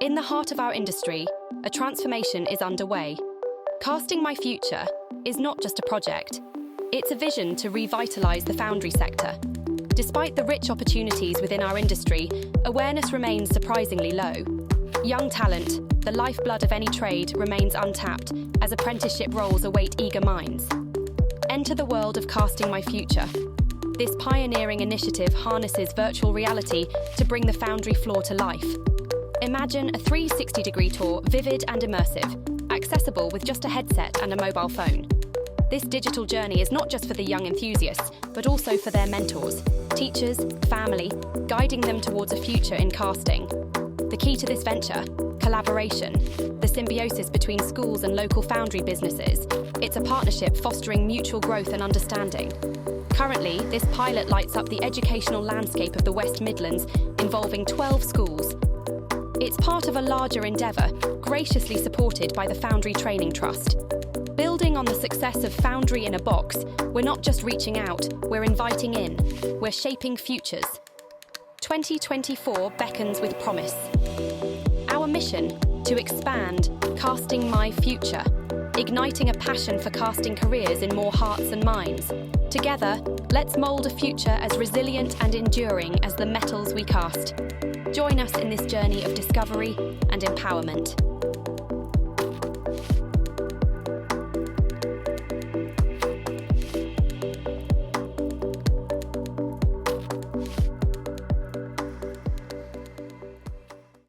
In the heart of our industry, a transformation is underway. Casting My Future is not just a project. It's a vision to revitalise the foundry sector. Despite the rich opportunities within our industry, awareness remains surprisingly low. Young talent, the lifeblood of any trade, remains untapped as apprenticeship roles await eager minds. Enter the world of Casting My Future. This pioneering initiative harnesses virtual reality to bring the foundry floor to life. Imagine a 360-degree tour, vivid and immersive, accessible with just a headset and a mobile phone. This digital journey is not just for the young enthusiasts, but also for their mentors, teachers, family, guiding them towards a future in casting. The key to this venture: collaboration, the symbiosis between schools and local foundry businesses. It's a partnership fostering mutual growth and understanding. Currently, this pilot lights up the educational landscape of the West Midlands, involving 12 schools. It's part of a larger endeavour, graciously supported by the Foundry Training Trust. Building on the success of Foundry in a Box, we're not just reaching out, we're inviting in. We're shaping futures. 2024 beckons with promise. Our mission: to expand Casting My Future, igniting a passion for casting careers in more hearts and minds. Together, let's mould a future as resilient and enduring as the metals we cast. Join us in this journey of discovery and empowerment.